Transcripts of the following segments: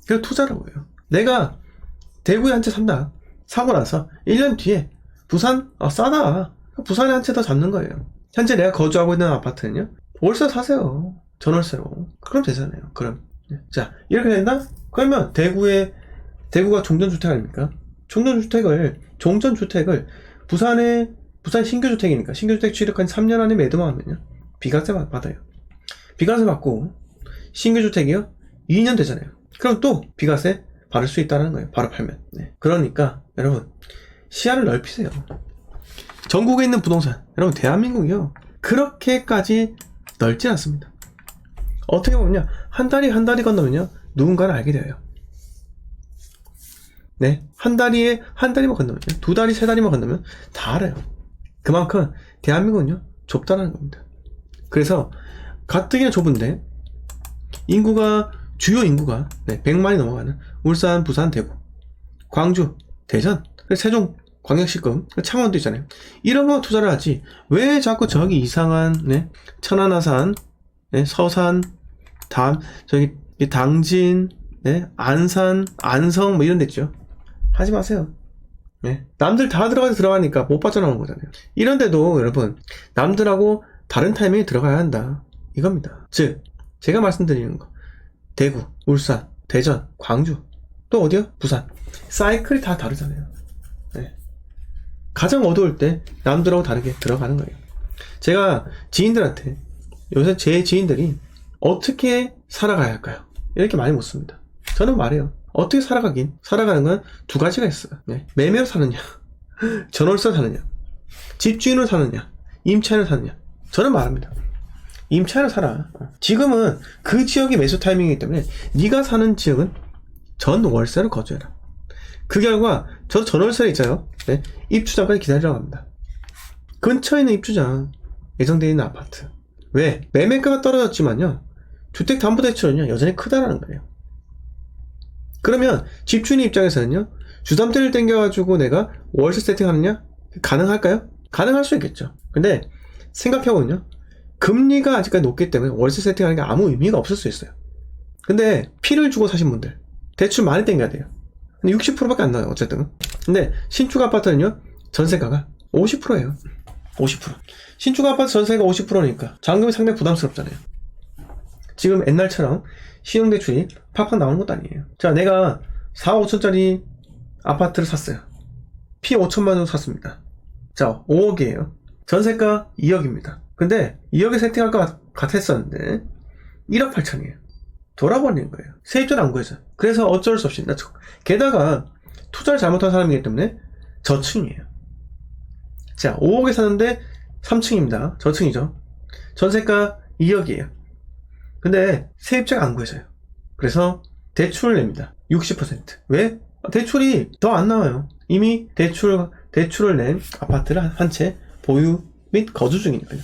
그게 투자라고 해요. 내가 대구에 한 채 산다. 사고 나서 1년 뒤에 부산 싸다. 부산에 한 채 더 잡는 거예요. 현재 내가 거주하고 있는 아파트는요, 월세 사세요. 전월세로. 그럼 되잖아요. 그럼. 자, 이렇게 된다? 그러면 대구가 종전주택 아닙니까? 종전주택을 부산 신규주택이니까 신규주택 취득한 3년 안에 매도하면요, 비과세 받아요. 비과세 받고 신규주택이요 2년 되잖아요. 그럼 또 비과세 받을 수 있다는 거예요. 바로 팔면. 네. 그러니까 여러분, 시야를 넓히세요. 전국에 있는 부동산, 여러분 대한민국이요, 그렇게까지 넓지 않습니다. 어떻게 보면요, 한 다리 건너면요, 누군가를 알게 돼요. 네, 한 다리만 건너면요, 두 다리, 세 다리만 건너면 다 알아요. 그만큼 대한민국은요, 좁다라는 겁니다. 그래서 가뜩이나 좁은데 주요 인구가 100만이 넘어가는 울산, 부산, 대구, 광주, 대전, 세종 광역시급, 창원도 있잖아요. 이런 거 투자를 하지 왜 자꾸 저기 이상한 천안아산, 서산, 저기 당진, 안산, 안성 뭐 이런 데 있죠. 하지 마세요. 남들 다 들어가니까 못 빠져나오는 거잖아요. 이런데도 여러분, 남들하고 다른 타이밍에 들어가야 한다, 이겁니다. 즉 제가 말씀드리는 거, 대구, 울산, 대전, 광주, 또 어디요? 부산. 사이클이 다 다르잖아요. 가장 어두울 때 남들하고 다르게 들어가는 거예요. 제가 지인들한테, 요새 제 지인들이 어떻게 살아가야 할까요? 이렇게 많이 묻습니다. 저는 말해요. 어떻게 살아가는 건 두 가지가 있어요. 매매로 사느냐, 전월세 사느냐, 집주인으로 사느냐, 임차인으로 사느냐. 저는 말합니다. 임차인으로 살아. 지금은 그 지역이 매수 타이밍이기 때문에 네가 사는 지역은 전월세로 거주해라. 그 결과 저도 전월세 있잖아요. 입주장까지 기다리라고 합니다. 근처에 있는 입주장, 예정되어 있는 아파트. 왜? 매매가가 떨어졌지만요, 주택담보대출은요 여전히 크다라는 거예요. 그러면 집주인 입장에서는요, 주담대를 땡겨가지고 내가 월세 세팅하느냐? 가능할까요? 가능할 수 있겠죠. 근데 생각해보면요, 금리가 아직까지 높기 때문에 월세 세팅하는 게 아무 의미가 없을 수 있어요. 근데 피를 주고 사신 분들, 대출 많이 땡겨야 돼요. 근데 60%밖에 안 나와요, 어쨌든. 근데 신축 아파트는요, 전세가가 50%예요. 50%. 신축 아파트 전세가 50%니까 잔금이 상당히 부담스럽잖아요. 지금 옛날처럼 신용대출이 팍팍 나오는 것도 아니에요. 자, 내가 4, 5천짜리 아파트를 샀어요. 피 5천만 원 샀습니다. 자, 5억이에요. 전세가 2억입니다. 근데 2억에 세팅할 것 같았었는데 1억 8천이에요. 돌아버리는 거예요. 세입자를 안 구해서. 그래서 어쩔 수 없이 게다가 투자를 잘못한 사람이기 때문에 저층이에요. 자, 5억에 사는데 3층입니다. 저층이죠. 전세가 2억이에요. 근데 세입자가 안 구해져요. 그래서 대출을 냅니다. 60%. 왜? 대출이 더 안 나와요. 이미 대출을 낸 아파트를 한 채 보유 및 거주 중이니까요.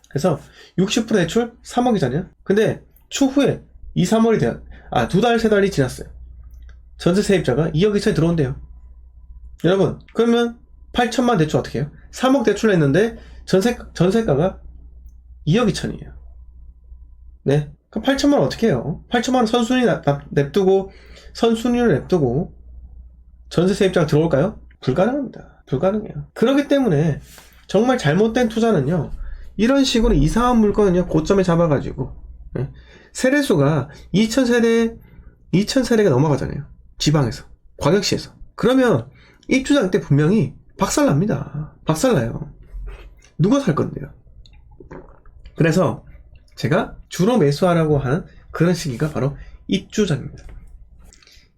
그래서 60% 대출 3억이잖아요. 근데 추후에 2, 3월이 돼요. 두 달, 세 달이 지났어요. 전세 세입자가 2억 2천이 들어온대요. 여러분, 그러면 8천만 대출 어떻게 해요? 3억 대출을 했는데 전세가가 2억 2천이에요. 네. 그럼 8천만 원 어떻게 해요? 8천만 원 선순위를 냅두고 전세 세입자가 들어올까요? 불가능합니다. 불가능해요. 그렇기 때문에 정말 잘못된 투자는요, 이런 식으로 이상한 물건은요, 고점에 잡아가지고, 세대수가 2,000세대가 넘어가잖아요. 지방에서, 광역시에서. 그러면 입주장 때 분명히 박살납니다. 박살나요. 누가 살 건데요? 그래서 제가 주로 매수하라고 하는 그런 시기가 바로 입주장입니다.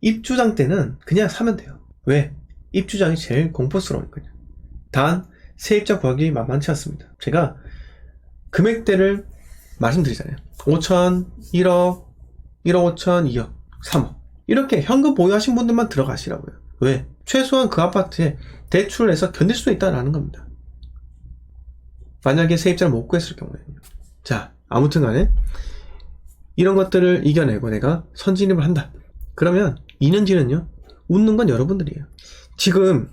입주장 때는 그냥 사면 돼요. 왜? 입주장이 제일 공포스러우니까요. 단 세입자 구하기 만만치 않습니다. 제가 금액대를 말씀드리잖아요. 5천, 1억, 1억 5천, 2억, 3억. 이렇게 현금 보유하신 분들만 들어가시라고요. 왜? 최소한 그 아파트에 대출을 해서 견딜 수 있다는 겁니다. 만약에 세입자를 못 구했을 경우에는요. 자, 아무튼 간에 이런 것들을 이겨내고 내가 선진입을 한다. 그러면 2년 뒤는요, 웃는 건 여러분들이에요. 지금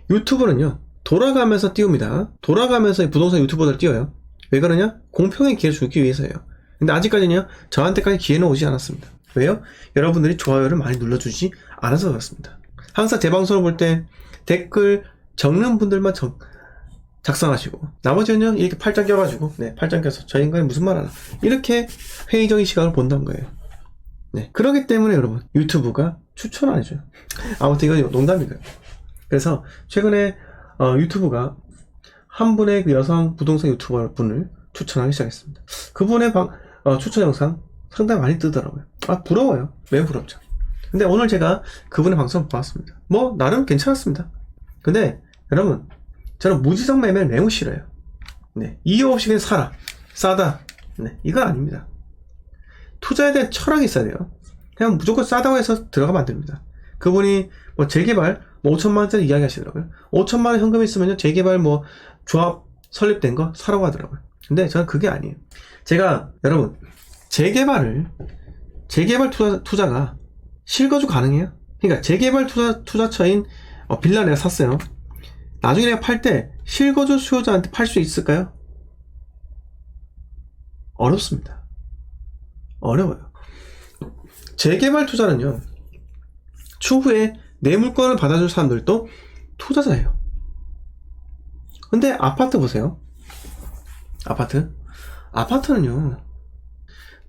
유튜브는요, 돌아가면서 띄웁니다. 돌아가면서 부동산 유튜버들 띄워요. 왜 그러냐? 공평의 기회를 주기 위해서예요. 근데 아직까지는요, 저한테까지 기회는 오지 않았습니다. 왜요? 여러분들이 좋아요를 많이 눌러주지 않아서 그렇습니다. 항상 제 방송을 볼 때 댓글 적는 분들만 작성하시고, 나머지는요, 이렇게 팔짱 껴가지고, 네, 팔짱 껴서 저 인간이 무슨 말 하나. 이렇게 회의적인 시각을 본다는 거예요. 네. 그렇기 때문에 여러분, 유튜브가 추천 안 해줘요. 아무튼 이건 농담이고요. 그래서 최근에, 유튜브가 한 분의 그 여성 부동산 유튜버 분을 추천하기 시작했습니다. 그분의 추천 영상 상당히 많이 뜨더라고요. 아, 부러워요. 왜 부럽죠? 근데 오늘 제가 그분의 방송을 보았습니다. 뭐, 나름 괜찮았습니다. 근데, 여러분, 저는 무지성 매매를 매우 싫어요. 네. 이유 없이 그냥 사라. 싸다. 네. 이건 아닙니다. 투자에 대한 철학이 있어야 돼요. 그냥 무조건 싸다고 해서 들어가면 안 됩니다. 그분이 뭐 재개발, 뭐 5천만 원짜리 이야기 하시더라고요. 5천만 원 현금 있으면요, 재개발 뭐 조합 설립된 거 사라고 하더라고요. 근데 저는 그게 아니에요. 제가, 여러분, 재개발 투자가 실거주 가능해요? 그러니까 재개발 투자처인 빌라 내가 샀어요. 나중에 내가 팔 때 실거주 수요자한테 팔 수 있을까요? 어렵습니다. 어려워요. 재개발 투자는요, 추후에 내 물건을 받아줄 사람들도 투자자예요. 근데 아파트 보세요. 아파트는요,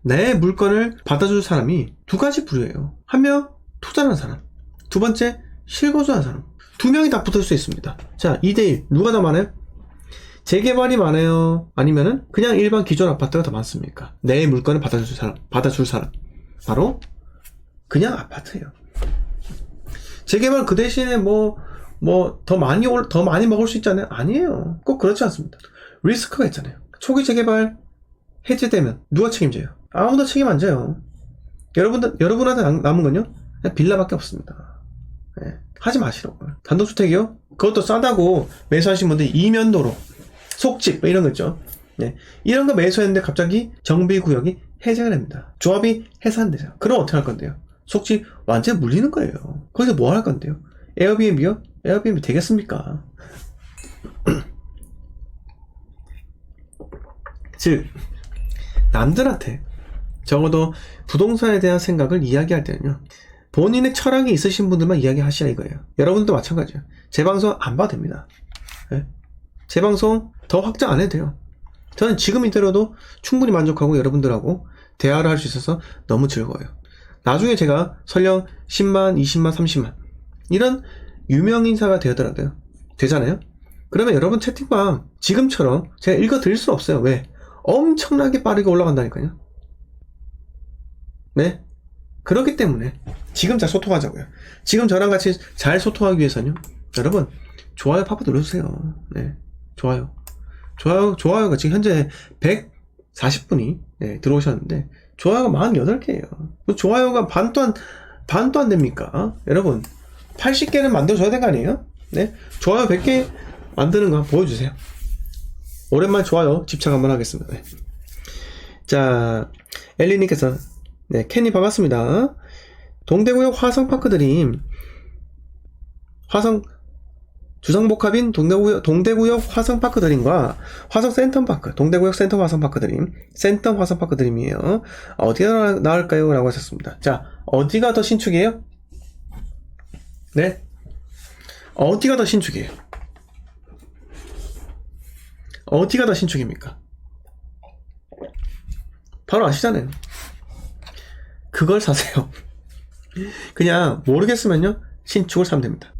내 물건을 받아줄 사람이 두 가지 부류예요. 한 명 투자하는 사람, 두 번째 실거주하는 사람. 두 명이 다 붙을 수 있습니다. 자, 2대1 누가 더 많아요? 재개발이 많아요? 아니면은 그냥 일반 기존 아파트가 더 많습니까? 내 물건을 받아줄 사람. 바로 그냥 아파트예요. 재개발 그 대신에 더 많이 먹을 수 있잖아요? 아니에요. 꼭 그렇지 않습니다. 리스크가 있잖아요. 초기 재개발 해제되면 누가 책임져요? 아무도 책임 안 져요. 여러분한테 남은 건요, 그냥 빌라밖에 없습니다. 네. 하지 마시라고요. 단독주택이요? 그것도 싸다고 매수하신 분들이 이면도로, 속집, 이런 거 있죠. 네. 이런 거 매수했는데 갑자기 정비구역이 해제가 됩니다. 조합이 해산되죠. 그럼 어떻게 할 건데요? 속집 완전히 물리는 거예요. 거기서 뭐 할 건데요? 에어비앤비요? 에어비앤비 되겠습니까? 즉, 남들한테 적어도 부동산에 대한 생각을 이야기할 때는요, 본인의 철학이 있으신 분들만 이야기하시라 이거예요. 여러분도 마찬가지예요. 제 방송 안 봐도 됩니다. 네? 제 방송 더 확장 안 해도 돼요. 저는 지금 이대로도 충분히 만족하고 여러분들하고 대화를 할 수 있어서 너무 즐거워요. 나중에 제가 설령 10만, 20만, 30만 이런 유명인사가 되잖아요. 그러면 여러분 채팅방 지금처럼 제가 읽어드릴 수 없어요. 왜? 엄청나게 빠르게 올라간다니까요. 네? 그렇기 때문에 지금 잘 소통하자고요. 지금 저랑 같이 잘 소통하기 위해서는요, 여러분 좋아요 팍팍 눌러주세요. 네, 좋아요가 지금 현재 140분이 들어오셨는데 좋아요가 48개예요. 좋아요가 반도 안 됩니까? 여러분 80개는 만들어줘야 되는 거 아니에요? 네, 좋아요 100개 만드는 거 보여주세요. 오랜만에 좋아요 집착 한번 하겠습니다. 네. 자, 엘리님께서 네, 캔님 반갑습니다. 동대구역 화성파크 드림, 주상복합인 동대구역 화성파크 드림과 화성 센텀파크, 동대구역 센텀 화성파크 드림, 센텀 화성파크 드림이에요. 어디가 나을까요? 라고 하셨습니다. 자, 어디가 더 신축이에요? 네? 어디가 더 신축이에요? 어디가 더 신축입니까? 바로 아시잖아요. 그걸 사세요. 그냥 모르겠으면요, 신축을 사면 됩니다.